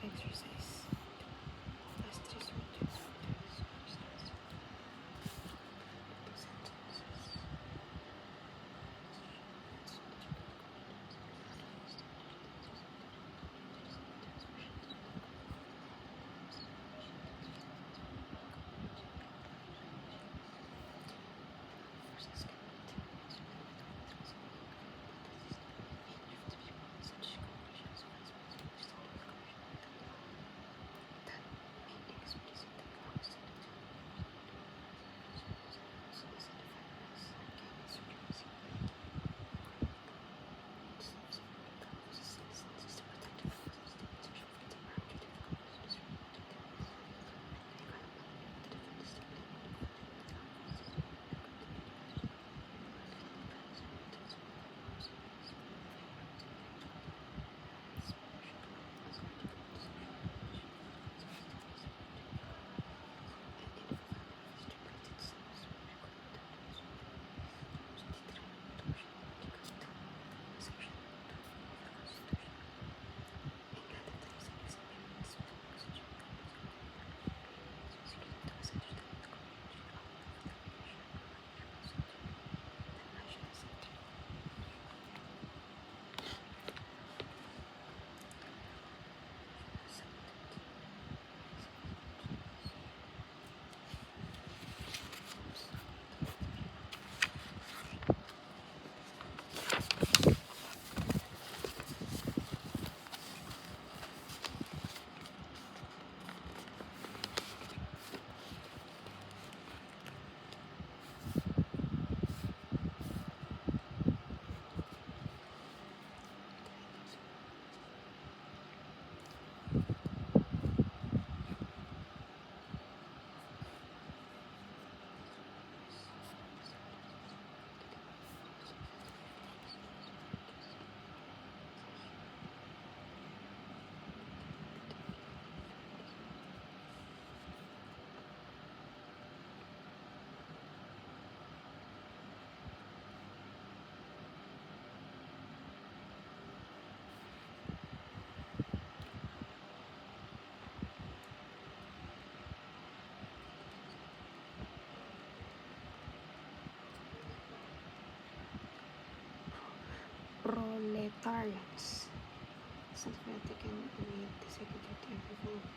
exercise. Last three sentences. Proletarians. Something that they can read the Secretary of the Philippines.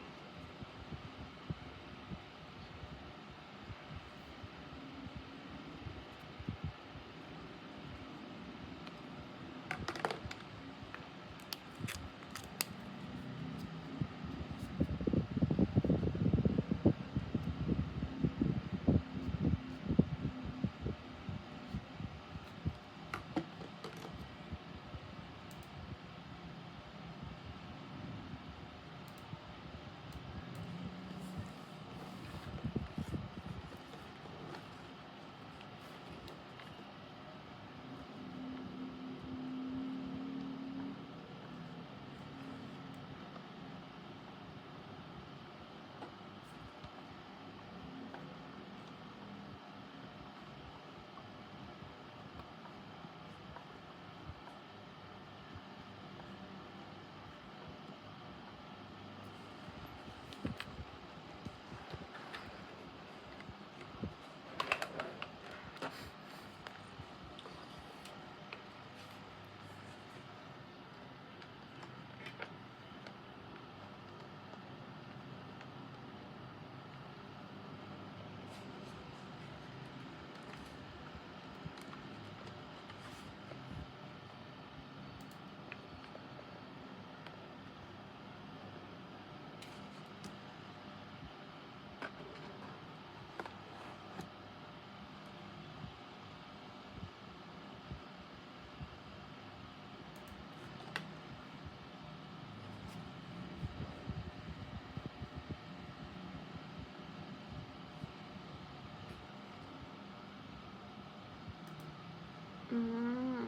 Mm.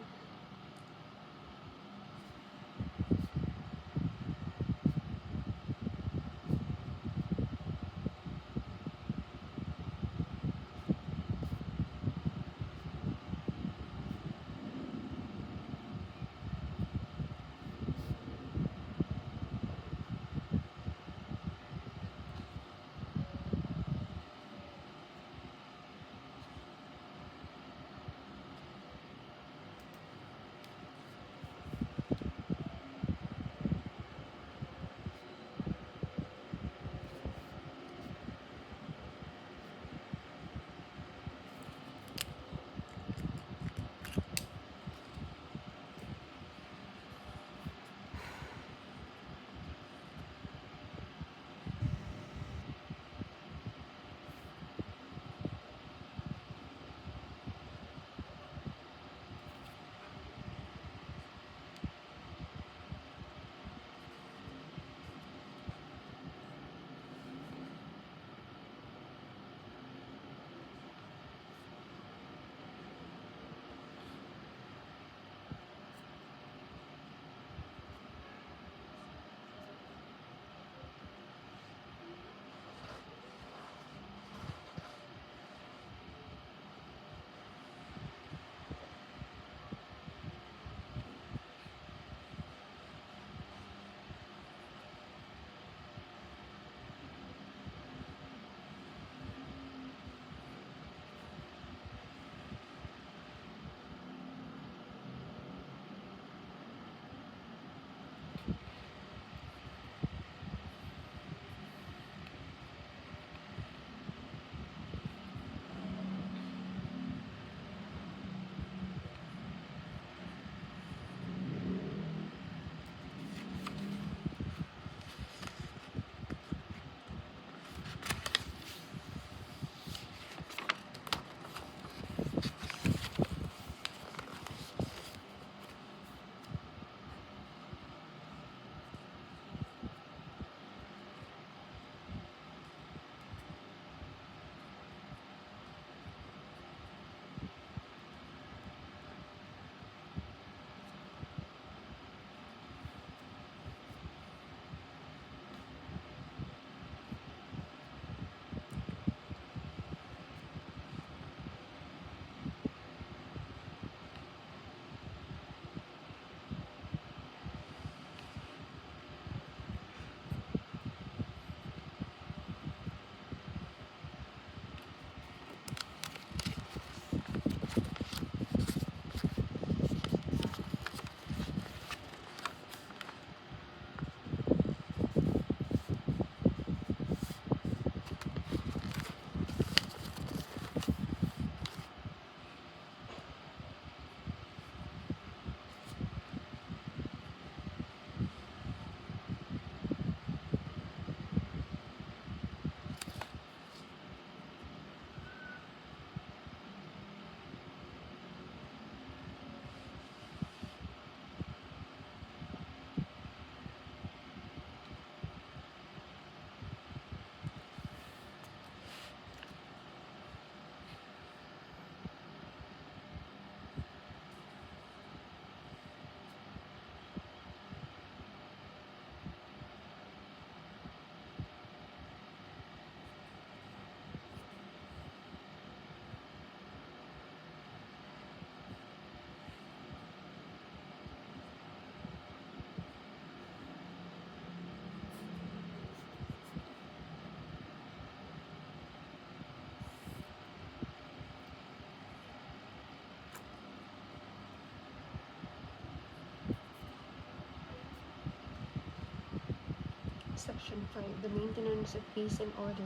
Section 5. The maintenance of peace and order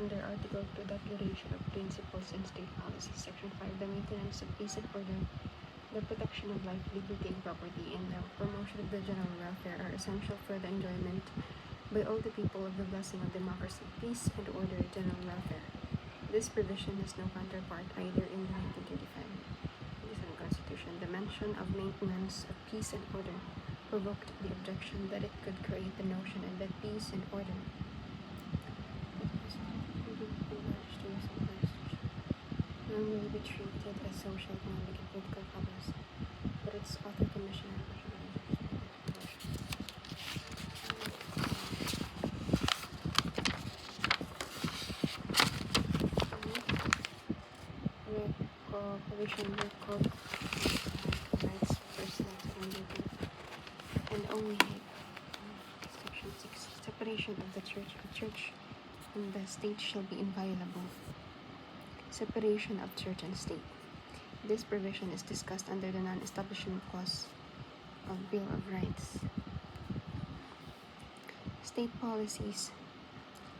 under Article 2, Declaration of Principles and State Policy. Section 5. The maintenance of peace and order, the protection of life, liberty, and property, and the promotion of the general welfare are essential for the enjoyment by all the people of the blessing of democracy, peace and order, general welfare. This provision has no counterpart either in the 1935 Constitution. The mention of maintenance of peace and order provoked the objection that it could create the notion that peace and order normally be treated as social, economic, and political problems, but its author commissioner provision called rights first and only section 6. Separation of the church and the state shall be inviolable. Separation of church and state. This provision is discussed under the non-establishment clause of Bill of Rights. State policies.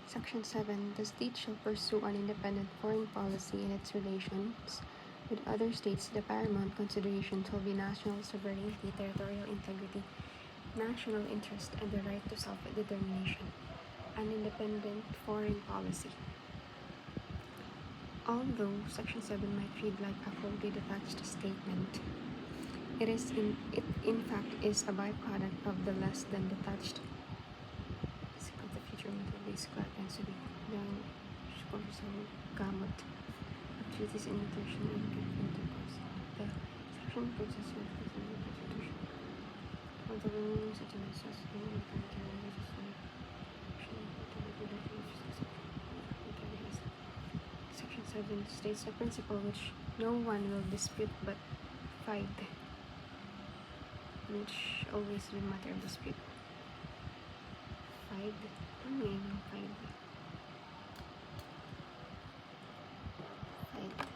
Section 7. The state shall pursue an independent foreign policy in its relations with other states. The paramount consideration shall be national sovereignty, territorial integrity, national interest, and the right to self-determination. An independent foreign policy. Although Section 7 might read like a wholly detached statement, it in fact is a byproduct of the less than detached of the future mental-based guidelines to be done gamut of treaties and international intercourse. The section process of the Constitution. Although the rules such as Section 7 states a principle which no one will dispute but fight, which always will matter of dispute. Fight? Ano yun yung fight? Fight.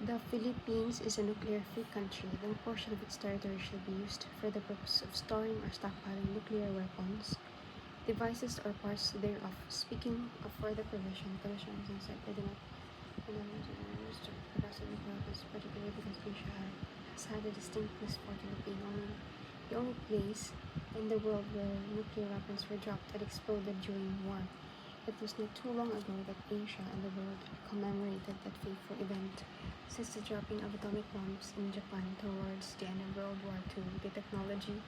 The Philippines is a nuclear-free country. No portion of its territory shall be used for the purpose of storing or stockpiling nuclear weapons, devices, or parts thereof. Speaking of further provision, the Commission has said they do not capacity of weapons, particularly because Asia has had a distinct misfortune of being the only place in the world where nuclear weapons were dropped and exploded during war. It was not too long ago that Asia and the world commemorated that fateful event. Since the dropping of atomic bombs in Japan towards the end of World War II, the technology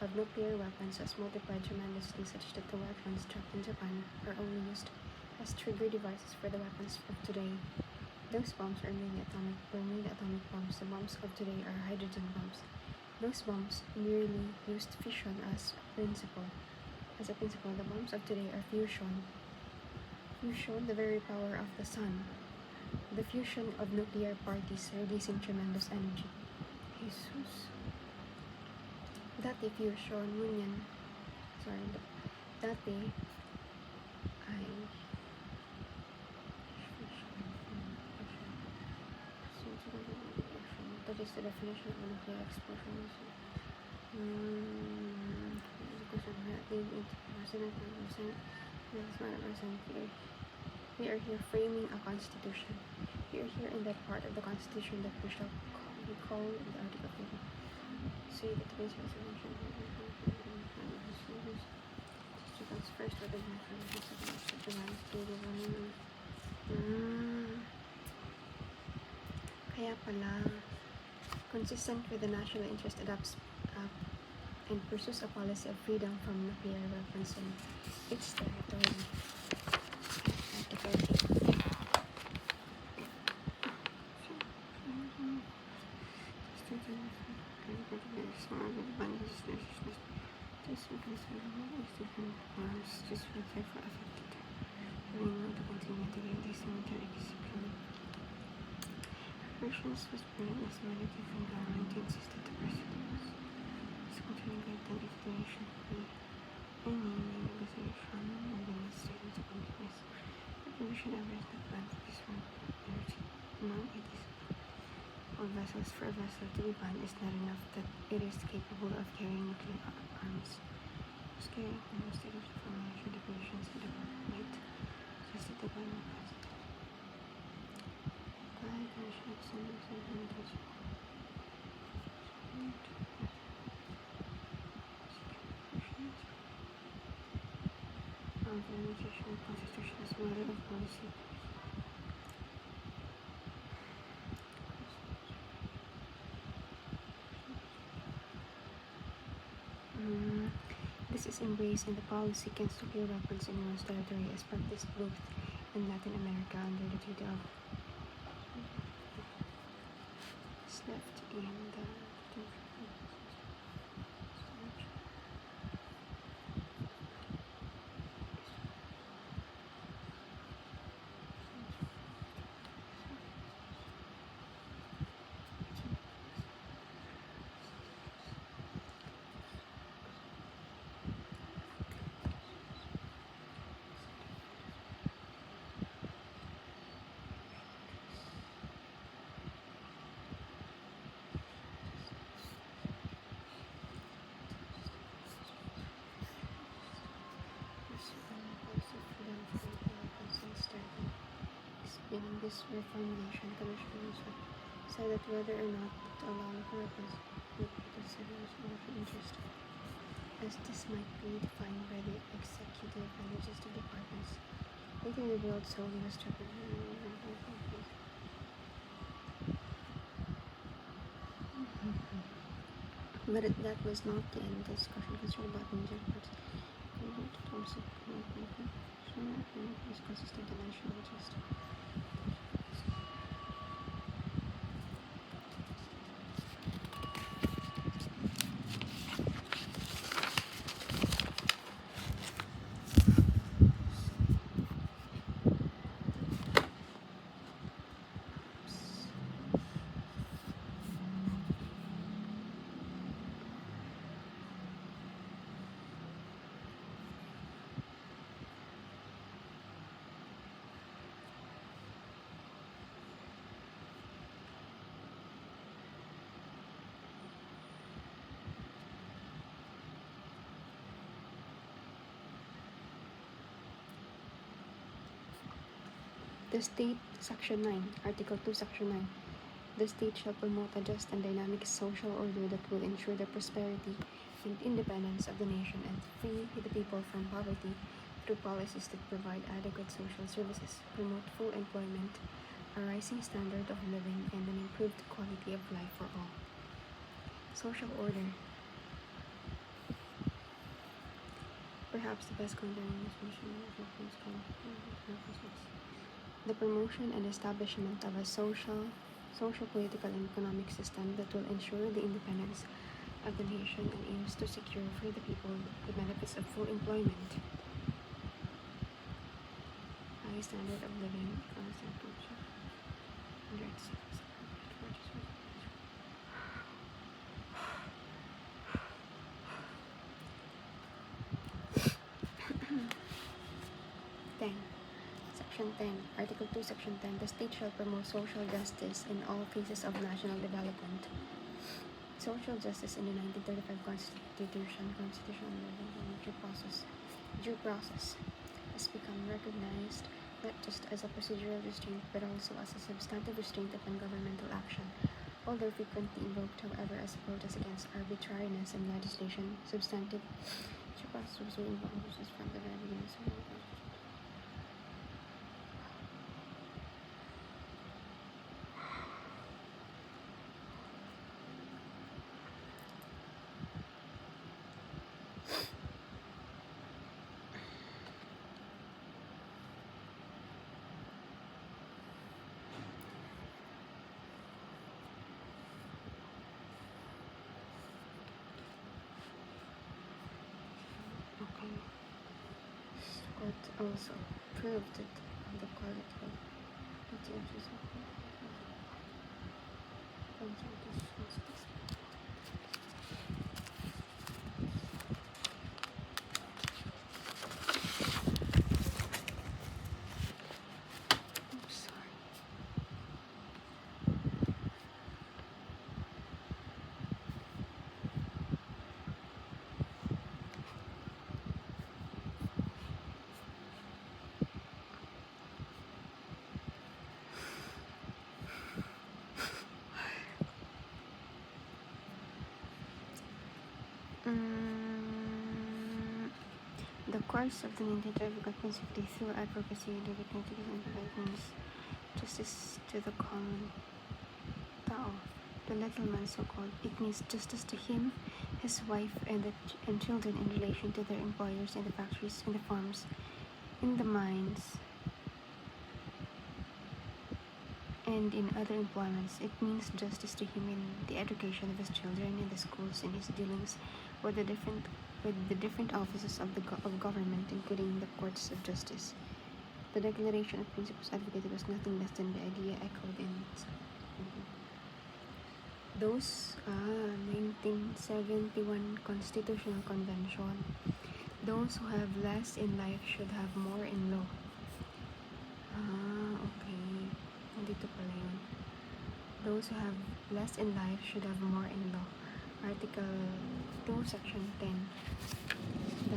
of nuclear weapons has multiplied tremendously, such that the weapons dropped in Japan are only used as trigger devices for the weapons of today. Those bombs were mainly atomic bombs. The bombs of today are hydrogen bombs. Those bombs merely used fission as a principle. The bombs of today are fusion. Fusion, the very power of the sun. The fusion of nuclear parties releasing tremendous energy. Jesus. Dati fusion, ngunyan. Dati ay that is the definition of nuclear explosion. We are here framing a constitution. We are here in that part of the constitution that we shall call the Article 2. say that the base resolution first with the kaya pala consistent with the national interest adopts and pursues a policy of freedom from nuclear weapons in its territory. Article 8. Versions was brilliant as melody from government insisted the president was continuing the explanation free any negotiation with the students of continuous. The provision averaged the plan for this one energy. No, it is all vessels. For a vessel to be banned is not enough that it is capable of carrying nuclear arms. Carrying from the state of the formation, the provisions of the might suggested the ban of Constitution as a matter of policy. This is embraced in the policy against nuclear weapons in one's territory as practiced both in Latin America under the Treaty of left in the in this reformulation, Commissioners said that whether or not to allow nuclear weapons would be considered as national interest, as this might be defined by the executive and legislative departments, making the world solely restricted. But that was not the end of the discussion concerned about major parts. Is consistent and national interest. The State, Section 9, Article 2, Section 9. The state shall promote a just and dynamic social order that will ensure the prosperity and independence of the nation and free the people from poverty through policies that provide adequate social services, promote full employment, a rising standard of living, and an improved quality of life for all. Social order. Perhaps the best condemning this mission is the promotion and establishment of a social, political, and economic system that will ensure the independence of the nation and aims to secure for the people the benefits of full employment, high standard of living, constant Section 10, Article 2, Section 10. The state shall promote social justice in all phases of national development. Social justice in the 1935 Constitution due process has become recognized not just as a procedural restraint but also as a substantive restraint upon governmental action. although frequently invoked, however, as a protest against arbitrariness in legislation. Substantive superpowers were invoked from the very beginning. Okay. Court also proved that the quality of the judges of Oops, sorry. The course of the Untitled Chapter through advocacy, dignity, and means justice to the common Tao, the little man so-called. It means justice to him, his wife, and children in relation to their employers in the factories, in the farms, in the mines, and in other employments. It means justice to him in the education of his children, in the schools, in his dealings with the different offices of government, including the courts of justice. The Declaration of Principles advocated was nothing less than the idea echoed in those 1971 Constitutional Convention. Those who have less in life should have more in law. Okay. Nandito pala yun. Those who have less in life should have more in law. Article 2, Section 10. The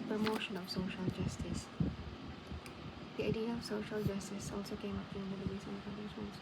promotion of social justice. The idea of social justice also came up during the debates on the conventions.